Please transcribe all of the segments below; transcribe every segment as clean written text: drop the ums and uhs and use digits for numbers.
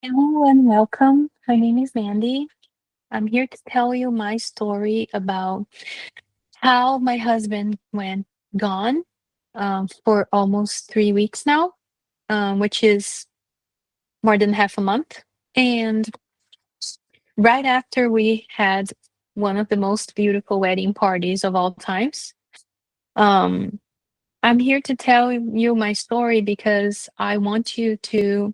Hello and welcome. My name is Mandy. I'm here to tell you my story about how my husband went gone for almost 3 weeks now, which is more than half a month. And right after we had one of the most beautiful wedding parties of all times, um, I'm here to tell you my story because I want you to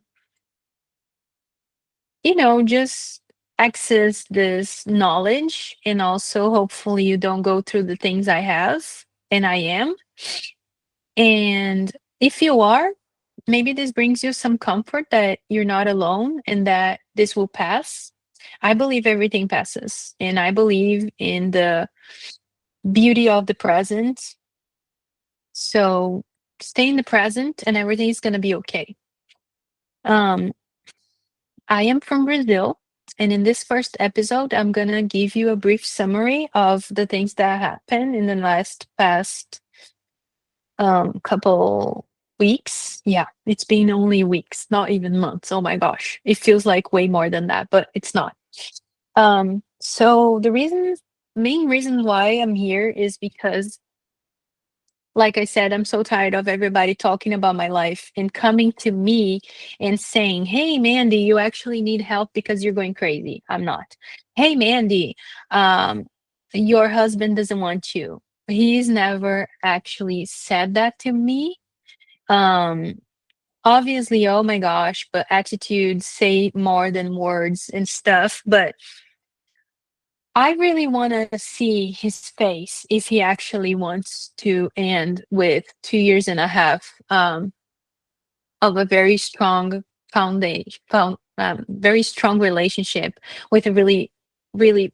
just access this knowledge, and also hopefully you don't go through the things I have and I am. And if you are, maybe this brings you some comfort that you're not alone and that this will pass. I believe everything passes, and I believe in the beauty of the present. So stay in the present and everything is going to be okay. Um, I am from Brazil, and in this first episode, I'm gonna give you a brief summary of the things that happened in the last past couple weeks. Yeah, it's been only weeks, not even months. Oh my gosh, it feels like way more than that, but it's not. So the main reason why I'm here is because, like I said, I'm so tired of everybody talking about my life and coming to me and saying, "Hey, Mandy, you actually need help because you're going crazy." I'm not. "Hey, Mandy, um, your husband doesn't want you." He's never actually said that to me. Um, Obviously, oh my gosh, but attitudes say more than words and stuff. But I really want to see his face if he actually wants to end with 2 years and a half of a very strong very strong relationship with a really, really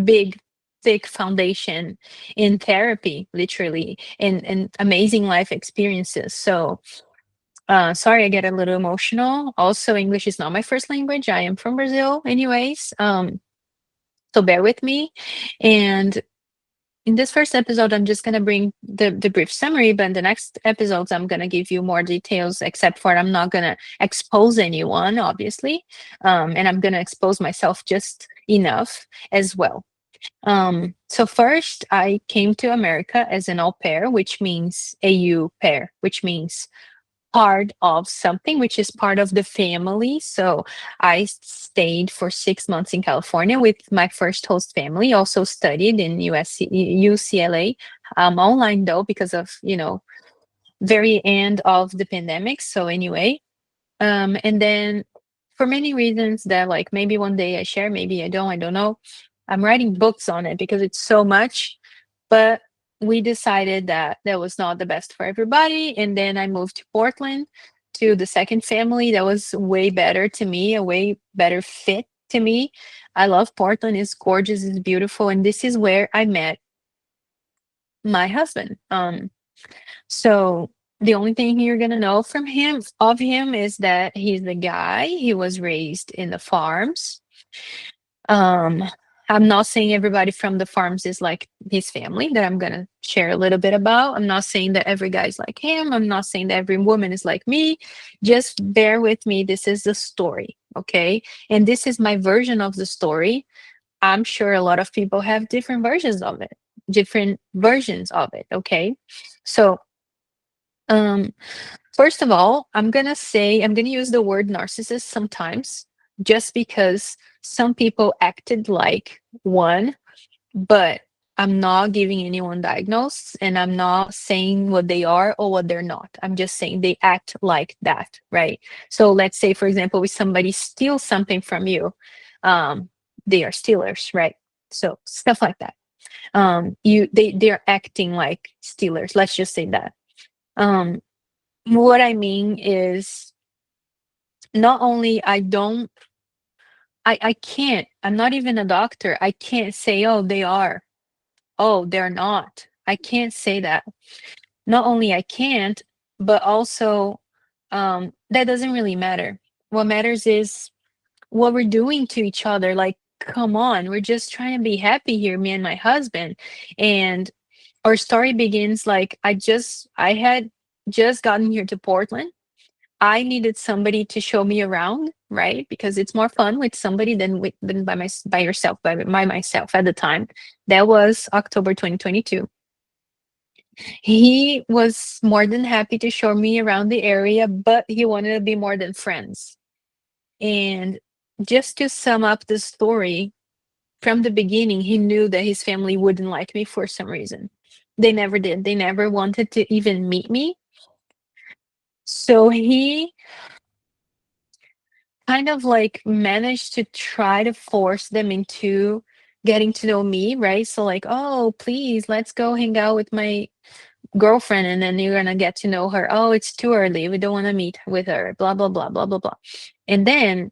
big, thick foundation in therapy, literally, and amazing life experiences. So, sorry, I get a little emotional. Also, English is not my first language. I am from Brazil, anyways. So bear with me. And in this first episode, I'm just gonna bring the brief summary, but in the next episodes, I'm gonna give you more details, except for I'm not gonna expose anyone, obviously. And I'm gonna expose myself just enough as well. So first, I came to America as an au pair, which means AU pair, which means part of something, which is part of the family. So I stayed for 6 months in California with my first host family, also studied in UCLA, online though, because of, very end of the pandemic. So anyway, and then for many reasons that like maybe one day I share, maybe I don't know. I'm writing books on it because it's so much, but we decided that that was not the best for everybody. And then I moved to Portland to the second family that was way better to me, a way better fit to me. I love Portland. It's gorgeous, it's beautiful. And this is where I met my husband. So the only thing you're gonna know from him of him is that he's the guy. He was raised in the farms. Um, I'm not saying everybody from the farms is like his family that I'm gonna share a little bit about. I'm not saying that every guy's like him. I'm not saying that every woman is like me. Just bear with me. This is the story, okay? And this is my version of the story. I'm sure a lot of people have different versions of it, okay? So, um, first of all, I'm gonna use the word narcissist sometimes just because some people acted like one, but I'm not giving anyone diagnosis and I'm not saying what they are or what they're not. I'm just saying they act like that, right? So let's say, for example, if somebody steals something from you, um, they are stealers, right? So stuff like that. They're acting like stealers. Let's just say that. Um, what I mean is not only I can't, I'm not even a doctor. I can't say, oh, they are. Oh, they're not. I can't say that. Not only I can't, but also that doesn't really matter. What matters is what we're doing to each other. Like, come on, we're just trying to be happy here, me and my husband. And our story begins like I had just gotten here to Portland. I needed somebody to show me around, right? Because it's more fun with somebody than by yourself, by myself at the time. That was October 2022. He was more than happy to show me around the area, but he wanted to be more than friends. And just to sum up the story, from the beginning, he knew that his family wouldn't like me for some reason. They never did. They never wanted to even meet me. So he kind of like managed to try to force them into getting to know me, right? So like, oh, please, let's go hang out with my girlfriend and then you're gonna get to know her. Oh, it's too early. We don't want to meet with her. Blah blah blah blah blah blah. And then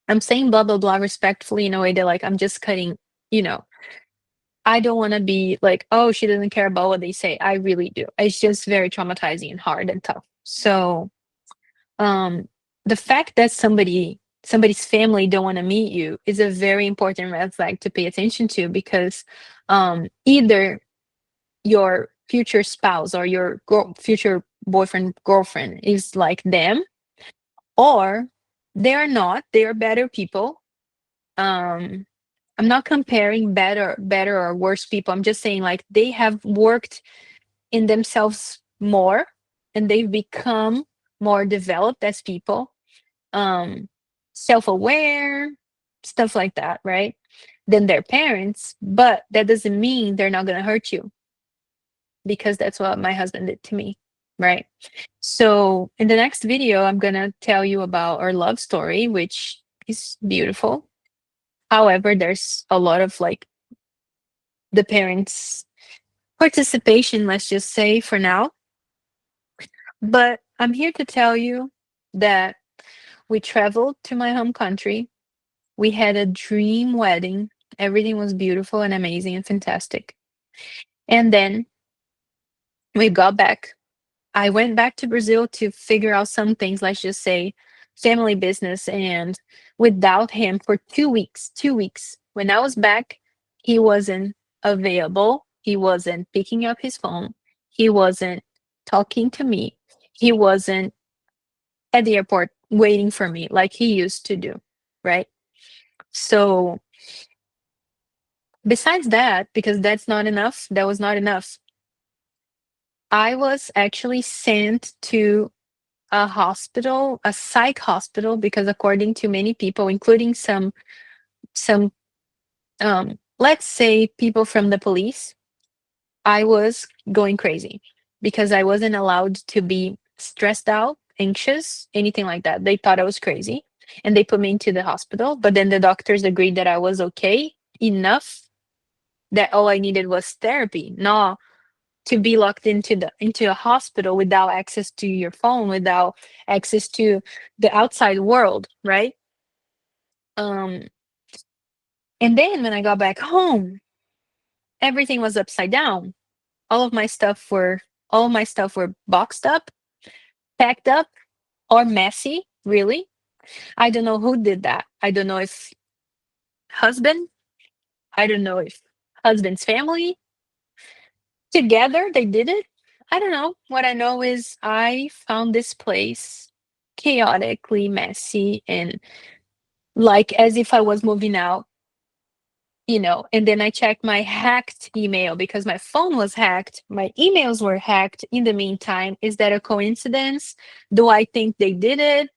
I'm saying blah blah blah respectfully in a way that like I'm just cutting, you know, I don't want to be like, oh, she doesn't care about what they say. I really do. It's just very traumatizing and hard and tough. So um the fact that somebody's family don't want to meet you is a very important red flag to pay attention to, because either your future spouse or your future boyfriend girlfriend is like them, or they are not, they are better people. um I'm not comparing better or worse people. I'm just saying like they have worked in themselves more and they've become more developed as people, um self-aware, stuff like that, right, than their parents. But that doesn't mean they're not going to hurt you, because that's what my husband did to me, right? So in the next video I'm going to tell you about our love story, which is beautiful. However, there's a lot of like the parents participation, let's just say, for now. But I'm here to tell you that we traveled to my home country. We had a dream wedding. Everything was beautiful and amazing and fantastic. And then we got back. I went back to Brazil to figure out some things, let's just say family business. And without him for 2 weeks, 2 weeks, when I was back, he wasn't available. He wasn't picking up his phone. He wasn't talking to me. He wasn't at the airport waiting for me like he used to do, right? So besides that, because that was not enough, I was actually sent to a hospital, a psych hospital, because according to many people, including some let's say people from the police, I was going crazy because I wasn't allowed to be stressed out, anxious, anything like that. They thought I was crazy and they put me into the hospital, but then the doctors agreed that I was okay enough, that all I needed was therapy, not to be locked into a hospital without access to your phone, without access to the outside world, right? Um, and then when I got back home, everything was upside down. All of my stuff were all of my stuff were boxed up, packed up, or messy. Really, I don't know who did that. I don't know if husband. I don't know if husband's family together they did it. I don't know. What I know is I found this place chaotically messy and like as if I was moving out, and then I checked my hacked email because my phone was hacked. My emails were hacked in the meantime. Is that a coincidence? Do I think they did it?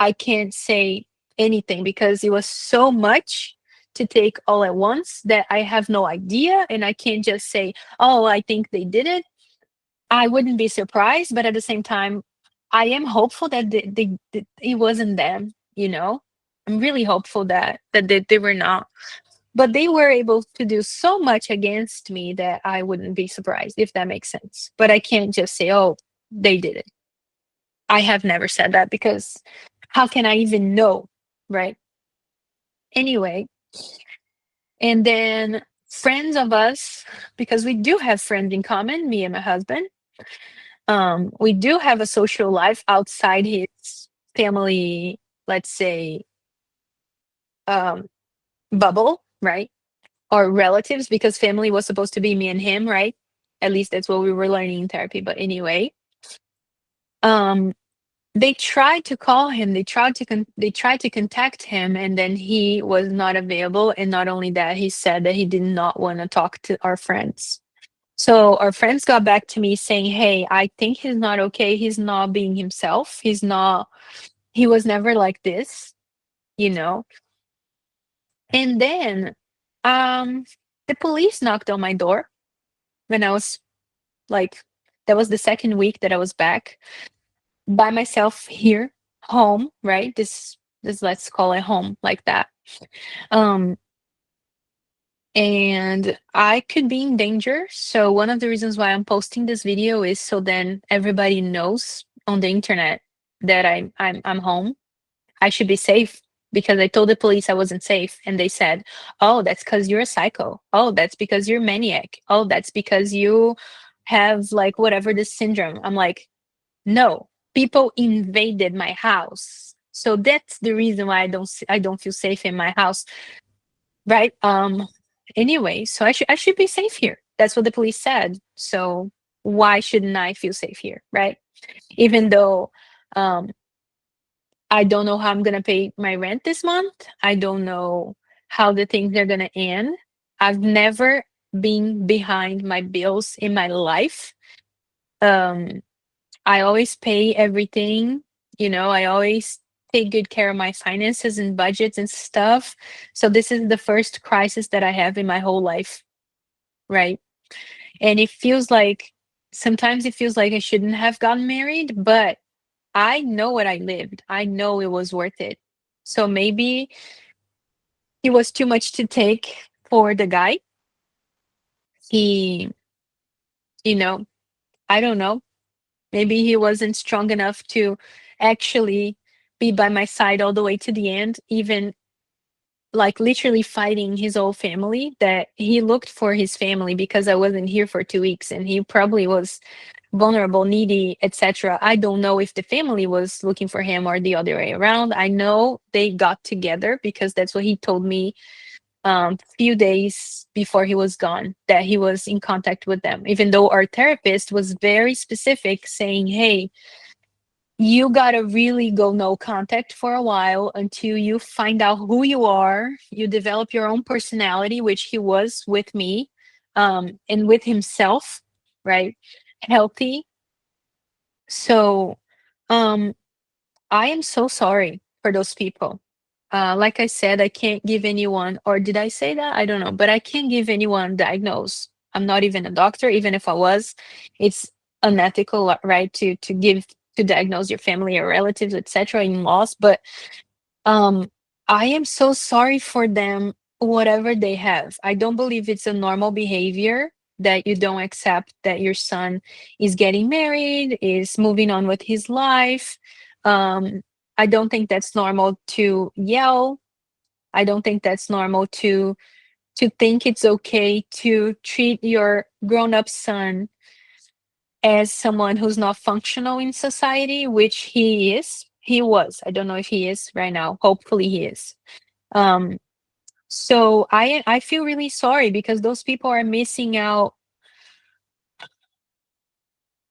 I can't say anything because it was so much to take all at once that I have no idea. And I can't just say, oh, I think they did it. I wouldn't be surprised, but at the same time, I am hopeful that it wasn't them, you know? I'm really hopeful that they were not. But they were able to do so much against me that I wouldn't be surprised, if that makes sense. But I can't just say, oh, they did it. I have never said that because how can I even know? Right. Anyway, and then friends of us, because we do have friends in common, me and my husband. We do have a social life outside his family, let's say, um, bubble, right? Or relatives, because family was supposed to be me and him, right? At least that's what we were learning in therapy. But anyway, um, They tried to call him, they tried to contact him, and then he was not available, and not only that, he said that he did not wanna talk to our friends. So our friends got back to me saying, "Hey, I think he's not okay, he's not being himself, he was never like this," you know? And then, um, the police knocked on my door when I was, like, that was the 2nd week that I was back by myself here, home, right? This let's call it home like that. Um, and I could be in danger. So one of the reasons why I'm posting this video is so then everybody knows on the internet that I'm home. I should be safe because I told the police I wasn't safe, and they said, "Oh, that's because you're a psycho. Oh, that's because you're maniac. Oh, that's because you have like whatever this syndrome." I'm like, no, people invaded my house. So that's the reason why I don't feel safe in my house, right? Anyway, so I should be safe here. That's what the police said. So why shouldn't I feel safe here, right? Even though um I don't know how I'm gonna pay my rent this month. I don't know how the things are gonna end. I've never been behind my bills in my life. Um I always pay everything, I always take good care of my finances and budgets and stuff. So this is the first crisis that I have in my whole life, right? And it feels like sometimes it feels like I shouldn't have gotten married, but I know what I lived. I know it was worth it. So maybe it was too much to take for the guy. He, you know, I don't know. Maybe he wasn't strong enough to actually be by my side all the way to the end, even like literally fighting his whole family. That he looked for his family because I wasn't here for 2 weeks, and he probably was vulnerable, needy, etc. I don't know if the family was looking for him or the other way around. I know they got together because that's what he told me few days before he was gone, that he was in contact with them, even though our therapist was very specific saying, hey, you gotta really go no contact for a while until you find out who you are, you develop your own personality, which he was with me, and with himself, right? Healthy. So um I am so sorry for those people. Like I said, I can't give anyone, or did I say that? I don't know, but I can't give anyone diagnose. I'm not even a doctor. Even if I was, it's unethical, right, to give to diagnose your family or relatives, etc., in laws. But um, I am so sorry for them, whatever they have. I don't believe it's a normal behavior that you don't accept that your son is getting married, is moving on with his life. I don't think that's normal to yell. I don't think that's normal to think it's okay to treat your grown-up son as someone who's not functional in society, which he is. He was. I don't know if he is right now. Hopefully he is. Um, so I feel really sorry because those people are missing out.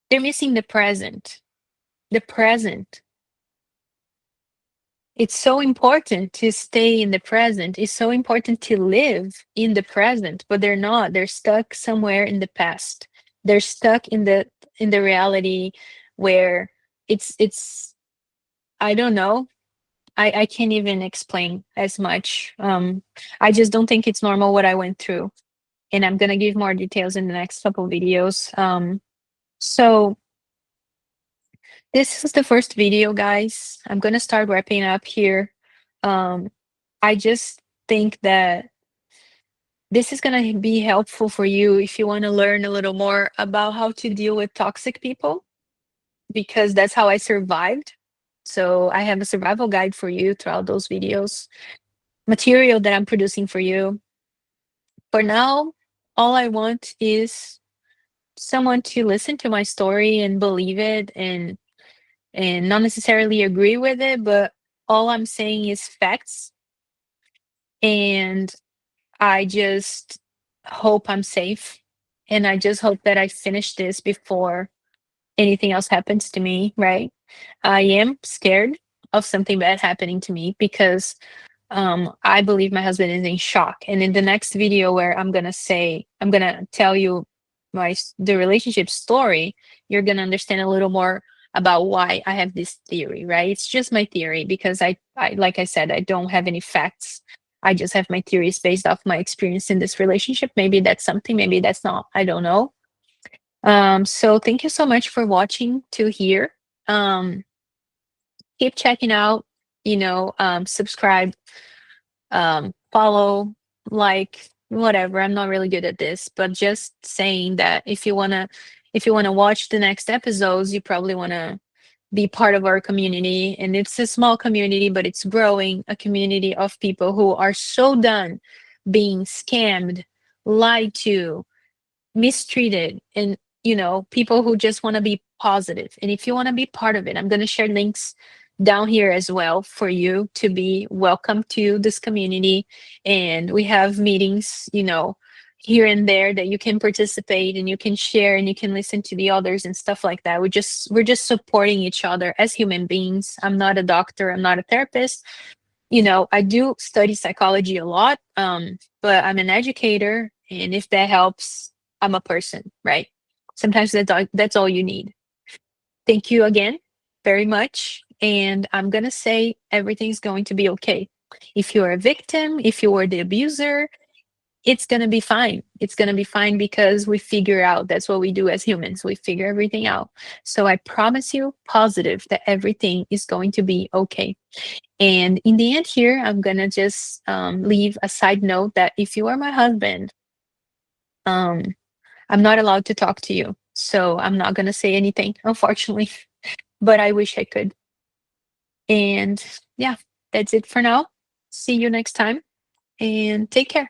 They're missing the present. The present. It's so important to stay in the present. It's so important to live in the present, but they're not. They're stuck somewhere in the past. They're stuck in the reality where it's I don't know. I can't even explain as much. I just don't think it's normal what I went through, and I'm gonna give more details in the next couple videos. So this is the first video, guys. I'm gonna start wrapping up here. Um, I just think that this is gonna be helpful for you if you want to learn a little more about how to deal with toxic people, because that's how I survived. So I have a survival guide for you throughout those videos, material that I'm producing for you. For now, all I want is someone to listen to my story and believe it, and not necessarily agree with it, but all I'm saying is facts. And I just hope I'm safe. And I just hope that I finish this before anything else happens to me, right? I am scared of something bad happening to me because I believe my husband is in shock. And in the next video where I'm gonna tell you the relationship story, you're gonna understand a little more about why I have this theory, right? It's just my theory because I like I said, I don't have any facts. I just have my theories based off my experience in this relationship. Maybe that's something, maybe that's not. I don't know. So thank you so much for watching to here. Um, Keep checking out, subscribe, follow, like, whatever. I'm not really good at this, but just saying that if you wanna watch the next episodes, you probably wanna be part of our community. And it's a small community, but it's growing, a community of people who are so done being scammed, lied to, mistreated, and people who just want to be positive. And if you want to be part of it, I'm going to share links down here as well for you to be welcome to this community. And we have meetings, here and there that you can participate and you can share and you can listen to the others and stuff like that. We're just supporting each other as human beings. I'm not a doctor, I'm not a therapist. I do study psychology a lot, but I'm an educator, and if that helps, I'm a person, right? Sometimes that's all you need. Thank you again very much, and I'm gonna say everything's going to be okay. If you're a victim, if you were the abuser, it's gonna be fine. It's gonna be fine because we figure out. That's what we do as humans. We figure everything out. So I promise you, positive, that everything is going to be okay. And in the end here, I'm gonna just leave a side note that if you are my husband, um, I'm not allowed to talk to you. So I'm not gonna say anything, unfortunately, but I wish I could. And yeah, that's it for now. See you next time and take care.